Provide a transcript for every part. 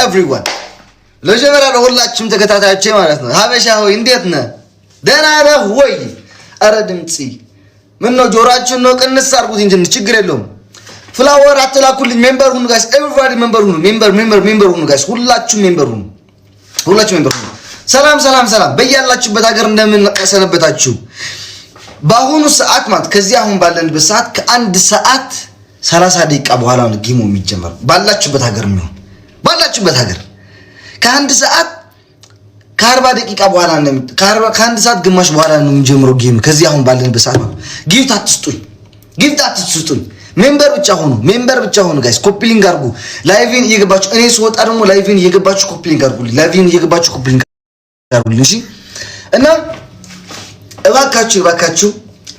everyone ለጀመራ ለሁላችሁም ተከታታዮቼ ማለት ነው ሀበሻ ሆይ እንዴት ነህ ደህና ነህ ወይ አረ ድምጽ ምን ነው ጆሮአችሁን ነው ቅንስ አድርጉት እንጂ ችግር የለውም ፍላወር አትላኩልኝ ሜምበር ሁኑ ጋይስ everybody ሜምበር ሁኑ ሜምበር ሁኑ ጋይስ ሁላችሁም ሜምበር ሁኑ ሰላም በያላችሁበት ሀገር እንደምን ሰነበታችሁ በአሁኑ ሰዓት ማለት ከዚህ አሁን ባለንበት ሰዓት ከአንድ ሰዓት 30 ደቂቃ በኋላ ነው ጌሙ የሚጀምረው ባላችሁበት ሀገር ነው ባላችሁበት ሀገር ከአንድ ሰዓት ከ40 ደቂቃ በኋላ ነው ከአንድ ሰዓት ግማሽ በኋላ ነው የሚጀምረው ጌም ከዚህ አሁን ባለንበት ሰዓት ነው ጊፍት አትስጡኝ ሜምበር ብቻ ሆኑ ጋይስ ኮፒ ሊንክ አድርጉ ላይቭን እየገባችሁ እኔ ስወጣ ደግሞ ላይቭን እየገባችሁ ኮፒ ሊንክ አድርጉልኝ እሺ እና እባካችሁ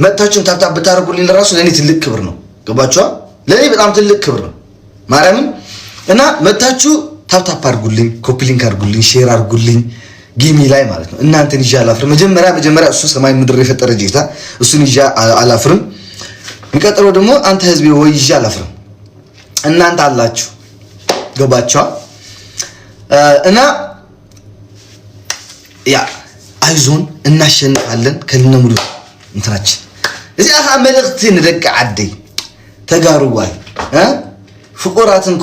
መጣችሁ ታብታብ ብታረጉልኝ ለራሱ ለኔ ትልቅ ክብር ነው ገባችሁ ለኔ በጣም ትልቅ ክብር ነው ማርያምን እና መጣችሁ ታብታብ አድርጉልኝ ኮፒ ሊንክ አድርጉልኝ ሼር አድርጉልኝ ጌሚ ላይ ማለት ነው እናንተን ይዤ አላፍርም መጀመሪያ እሱ ሰማይ ምድር የፈጠረ ጌታ እሱን ይዤ አላፍርም የሚቀጥለው ደግሞ አንተ ህዝብ ወይ ይዤ አላፍርም እናንተ አላችሁ ገባችሁ እና ያ አይዞን እናሸንፋለን ከነሙሉ እንትናችን እዚህ አሃ መልእክት እንደቅ አደይ ተጋሩዋል ፍቁራትን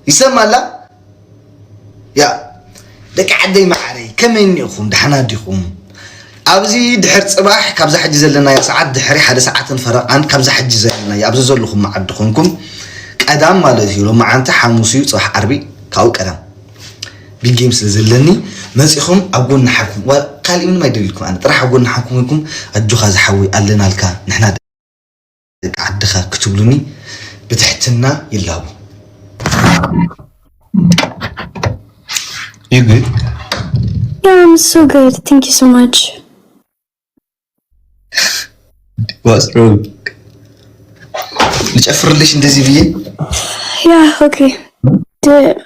ይሰማላ ያ ደቅ አደይ ማዕረይ ከመይኒኹም ደህና ዲኹም ኣብዚ ድሕር ጽባሕ ካብዛ ሕጂ ዘለና ሰዓት ድሕሪ ሓደ ሰዓትን ፈረቃን ካብዛ ሕጂ ዘለና ኣብዚ ዘለኹም ማዓድ ኮንኩም ቀዳም ማለት እዩ ማዓንተ ሐሙስ እዩ ጽባሕ ዓርቢ ካው ቀዳም ቢግ ጌምስ ዘለኒ መጽኹም አጎና ሓኩም ወቃሊ ምን ማይደልኩም አነ ጥራሕ አጎና ሓኩምኩም አጁኻ ዝሐዊ ኣለናልካ ንሕና ደቅ ዓድኻ ክትብሉኒ بتحتنا يلعبوا. You good? Yeah, I'm so good. Thank you so much. What's wrong? ليش ليش እንደዚህ ብዬ? Yeah, okay. Do it.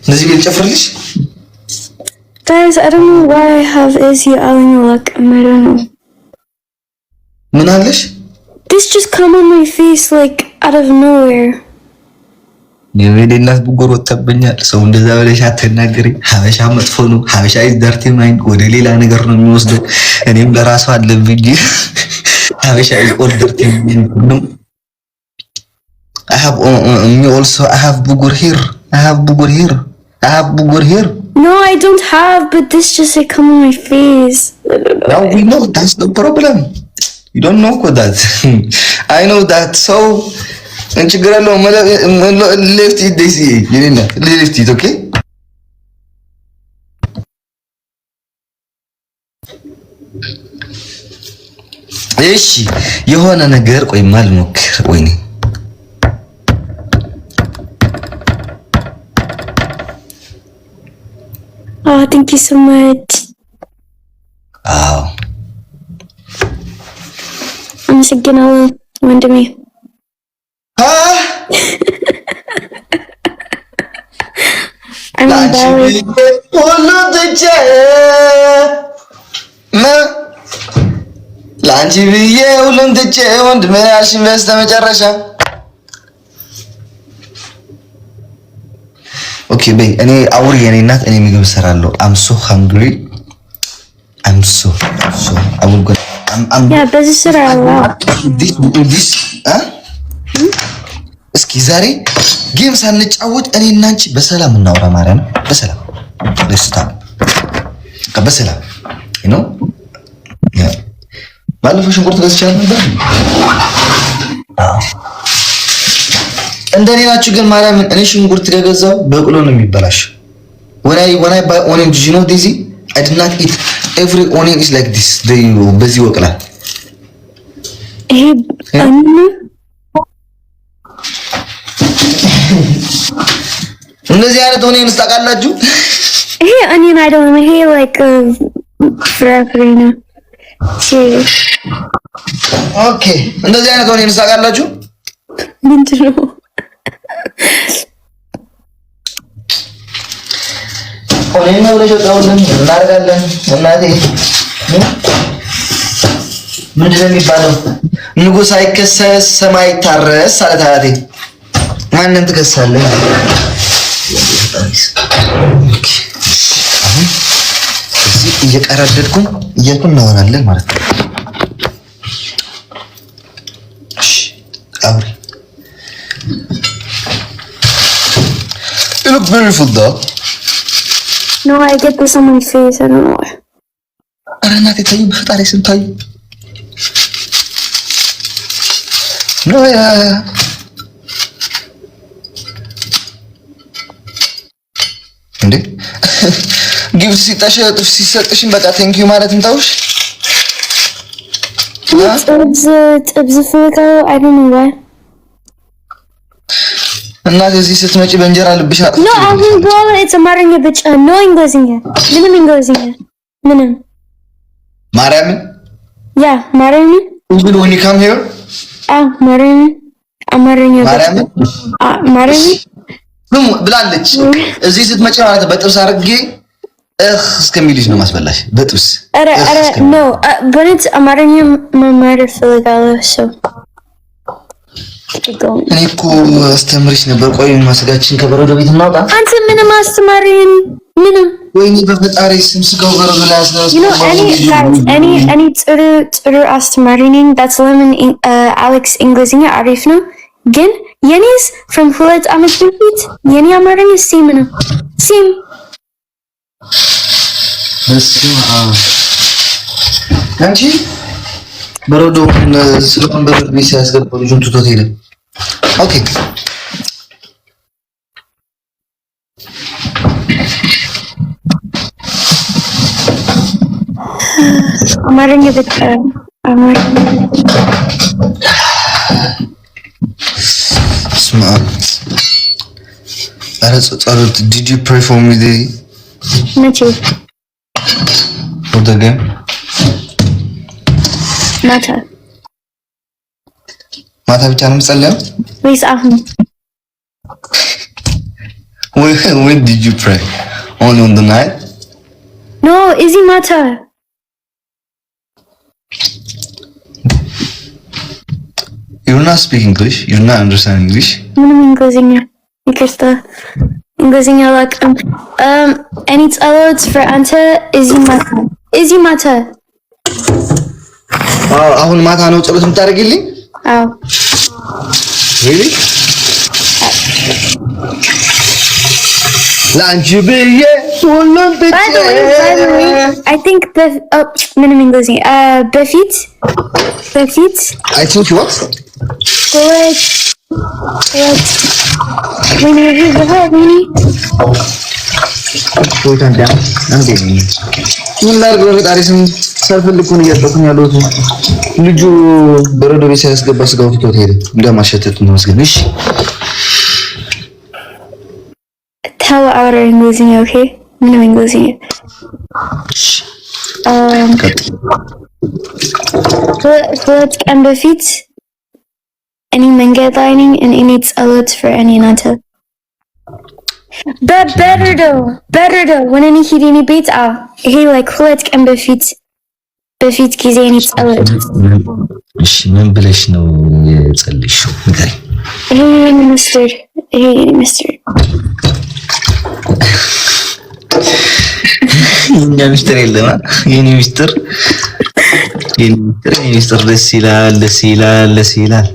እንደዚህ ብዬ ልጨፍርልሽ? Guys, I don't know why I have Izzy Allen luck. I don't know. ምን አለሽ? This just come on my face like out of nowhere. የቤሌናስ ቡጎር ወጣብኛል ሰው እንደዛ ብለሽ አትናገሪ ሀበሻ መጥፎ ነው ሀበሻ is dirty mind ወደ ሌላ ነገር ነው የሚወስደው እኔም ለራሱ አለብኝ ሀበሻ is all dirty ነው I have ቡጎር here No, I don't have, but this just like come on my face. Now we know that's the problem. You don't know that. I know that. So, and you gotta know, left it this year. You know, left it, okay? እሺ የሆነ ነገር ቆይ ማልሞክር ወይኔ Oh, thank you so much. Oh. አመሰግናለሁ ወንድሜ ላንቺ ብዬ ሁሉን ትቼ ወንድሜ ያልሽኝ በስተመጨረሻ ኦኬ በይ እኔ አውሪ የኔ እናት እኔ ምግብ እሰራለሁ I'm so hungry I'm so I will go ያ በዚህ ስራ this እስኪ ዛሬ ጌም ሳንጫወት እኔ እና አንቺ በሰላም እናውራ ማርያም በሰላም ደስታ በሰላም you know ያ ባለፈው ሽንኩርት ገዝቻለሁ ነበር እንደኔ ናችሁ ግን ማርያም እኔ ሽንኩርት ገዛው በቅሎ ነው የሚበላሽ when I buy onion did you know this I did not eat every onion is like this በዚህ ወቅላ ይሄ እንደዚህ አይነት ኦኒየን ታውቃላችሁ ይሄ onion አይደለም ይሄ like ፍራፍሬ ነው ኦኬ እንደዚህ አይነት ኦኒየን ታውቃላችሁ ምንድን ነው ኦኒየን ነው ለጆታውን እናደርጋለን እናቴ ምንድን ነው የሚባለው? ንጉሥ አይከሰስ ሰማይ ይታረስ አለ አያቴ። ማንን ትከሳለህ? አሁን እዚህ እየቀረደድኩ እናወራለን ማለት ነው። እሺ አውሪ። You look beautiful though. No, I get this on my face. I don't know why. ኧረ እናቴ ተይ፣ በፈጣሪ ስም ተይ። No, እንዴ ጊፍት ሲሰጥሽን በቃ ቴንኪዩ ማለት እንታውሽ። ጥብዝ ፍቅር I don't know why. እናቴ እዚህ ስትመጪ በእንጀራ ልብሽ አጥቶ No, አሁን በኋላ አማርኛ ብቻ ነው። እንግሊዝኛ ምንም እንግሊዝኛ ምንም ማርያምን ያ ማርያምን እንግዲህ when you come here ማርያምን አማርኛ ማርያምን ብላለች። እዚህ ስትመጪ ማለት በጥብስ አድርጌ እስከሚልሽ ነው ማስበላሽ በጥብስ። ኧረ ኖ በእውነት አማርኛ መማር እፈልጋለሁ። ሰው እኔ እኮ አስተምርሽ ነበር። ቆይ ማስጋችን ከበረዶ ቤት እናውጣ። አንተ ምንም አስተማሪን ምንም ወይኔ በፈጣሪ ስም ስጋው በረዶ ላይ አስነስ። እኔ ጥሩ አስተማሪ ነኝ። that's ለምን አሌክስ እንግሊዝኛ አሪፍ ነው። ግን የኔስ from 2 ዓመት በፊት የኔ አማርኛ ሲም ነው ሲም አንቺ በረዶ ስለሆነ በረዶ ቤት ሲያስገባው ልጁን ትቶት ሄደ። ኦኬ አማርኛ በጣም ጸሎት did you pray for me today? መቼ for the game? ማታ ብቻ ነው የምጸልየው ወይስ አሁን? When did you pray? Only on the night? No, easy matter. You're not speaking English. You're not understanding English. ምንም እንግሊዝኛ ይቅርታ፣ እንግሊዝኛ አላውቅም። እኔ ጸሎት for አንተ easy matter. አሁን ማታ ነው ጸሎት የምታደርጊልኝ? አዎ። Really? ላንቺ ብዬ ሁሉን ትቼ By the way, I think ምንም እንግሊዝኛ በፊት I think what? When you read the word, ምን ላድርግ በፈጣሪ ስም ሳልፈልግኩን እያጠቁኝ ያለሁት ልጁ በረዶ ቤት ሲያስገባ ስጋው ትቶት ሄደ። እንደማሸተት ነው መስገን። እሺ tell our እንግሊዝኛ ኦኬ ምንም እንግሊዝኛ ሁለት ቀን በፊት እኔ መንገድ ላይ ነኝ እኔ ጸሎት for እኔ እናንተ በበረዶ when እኔ ሂድ እኔ ቤት ይሄ like ሁለት ቀን በፊት ጊዜ እኔ ጸሎት። እሺ ምን ብለሽ ነው የጸለይሽው? ንገሪኝ። ይሄ ሚስተር የኛ ሚስተር የለማ። የኔ ሚስተር ደስ ይላል።